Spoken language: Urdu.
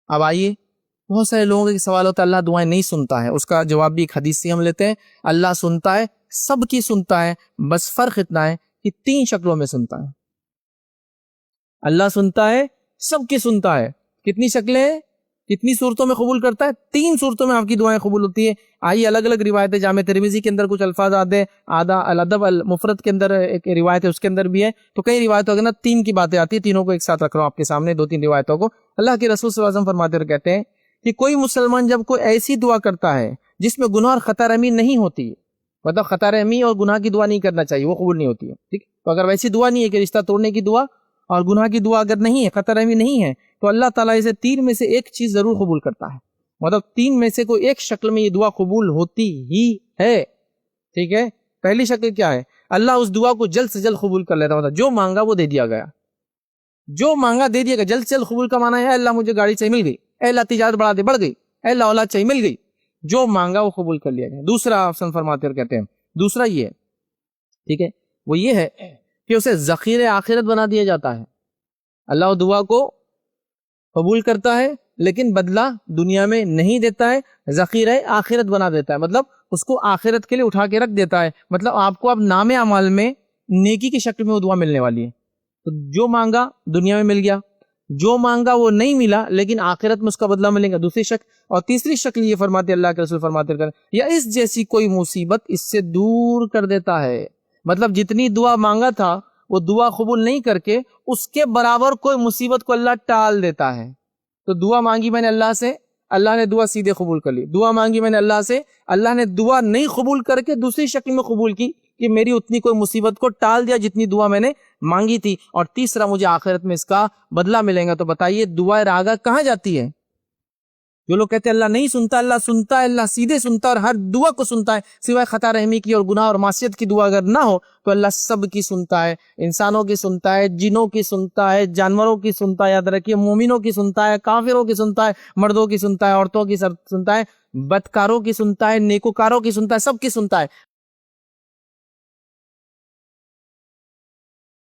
اب آئیے، بہت سارے لوگوں کے سوال ہوتا ہے اللہ دعائیں نہیں سنتا ہے، اس کا جواب بھی ایک حدیث سے ہم لیتے ہیں، اللہ سنتا ہے، سب کی سنتا ہے، بس فرق اتنا ہے کہ 3 شکلوں میں سنتا ہے۔ اللہ سنتا ہے، سب کی سنتا ہے، کتنی شکلیں ہیں، کتنی صورتوں میں قبول کرتا ہے؟ 3 صورتوں میں آپ کی دعائیں قبول ہوتی ہیں۔ آئیے الگ الگ روایتیں، جامع ترمذی کے اندر کچھ الفاظ آتے ہیں، آدھا الادب المفرد کے اندر ایک روایت ہے اس کے اندر بھی ہے، تو کئی روایتوں کے اندر 3 کی باتیں آتی ہیں، تینوں کو ایک ساتھ رکھ رہا ہوں آپ کے سامنے، 2-3 روایتوں کو۔ اللہ کے رسول صلی اللہ علیہ وسلم فرماتے ہیں، کہتے ہیں کہ کوئی مسلمان جب کوئی ایسی دعا کرتا ہے جس میں گناہ اور خطا رحمی نہیں ہوتی، مطلب خطا رحمی اور گناہ کی دعا نہیں کرنا چاہیے، وہ قبول نہیں ہوتی ہے، ٹھیک، تو اگر ویسی دعا نہیں ہے کہ رشتہ توڑنے کی دعا اور گناہ کی دعا اگر نہیں ہے، خطا رحمی نہیں ہے، تو اللہ تعالیٰ اسے 3 میں سے ایک چیز ضرور قبول کرتا ہے، مطلب 3 میں سے کوئی ایک شکل میں یہ دعا قبول ہوتی ہی ہے، ٹھیک ہے۔ پہلی شکل کیا ہے؟ اللہ اس دعا کو جلد سے جلد قبول کر لیتا، مطلب جو مانگا وہ دے دیا گیا، جو مانگا دے دیا گیا۔ جلد سے جلد قبول کا معنی ہے اے اللہ مجھے گاڑی چاہیے، مل گئی، اے اللہ تجارت بڑھا دے، بڑھ گئی، اے اللہ اولاد چاہیے، مل گئی، جو مانگا وہ قبول کر لیا گیا۔ دوسرا آپشن فرماتے ہیں، کہتے ہیں دوسرا یہ ہے، ٹھیک ہے، وہ یہ ہے کہ اسے ذخیرہ آخرت بنا دیا جاتا ہے۔ اللہ دعا کو قبول کرتا ہے لیکن بدلہ دنیا میں نہیں دیتا ہے، ذخیرہ آخرت بنا دیتا ہے، مطلب اس کو آخرت کے لیے اٹھا کے رکھ دیتا ہے، مطلب آپ کو اب نام اعمال میں نیکی کی شکل میں وہ دعا ملنے والی ہے۔ تو جو مانگا دنیا میں مل گیا، جو مانگا وہ نہیں ملا لیکن آخرت میں اس کا بدلہ ملے گا، دوسری شکل۔ اور تیسری شکل یہ فرماتے اللہ کے رسول فرماتے ہیں، یا اس جیسی کوئی مصیبت اس سے دور کر دیتا ہے، مطلب جتنی دعا مانگا تھا وہ دعا قبول نہیں کر کے اس کے برابر کوئی مصیبت کو اللہ ٹال دیتا ہے۔ تو دعا مانگی میں نے اللہ سے، اللہ نے دعا سیدھے قبول کر لی، دعا مانگی میں نے اللہ سے، اللہ نے دعا نہیں قبول کر کے دوسری شکل میں قبول کی کہ میری اتنی کوئی مصیبت کو ٹال دیا جتنی دعا میں نے مانگی تھی، اور تیسرا مجھے آخرت میں اس کا بدلہ ملے گا۔ تو بتائیے دعا راگا کہاں جاتی ہے؟ جو لوگ کہتے ہیں اللہ نہیں سنتا، اللہ سنتا ہے، اللہ سیدھے سنتا ہے اور ہر دعا کو سنتا ہے، سوائے خطا رحمی کی اور گناہ اور معصیت کی دعا اگر نہ ہو تو اللہ سب کی سنتا ہے، انسانوں کی سنتا ہے، جنوں کی سنتا ہے، جانوروں کی سنتا ہے، یاد رکھیے مومنوں کی سنتا ہے، کافروں کی سنتا ہے، مردوں کی سنتا ہے، عورتوں کی سنتا ہے، بدکاروں کی سنتا ہے، نیکوکاروں کی سنتا ہے، سب کی سنتا ہے،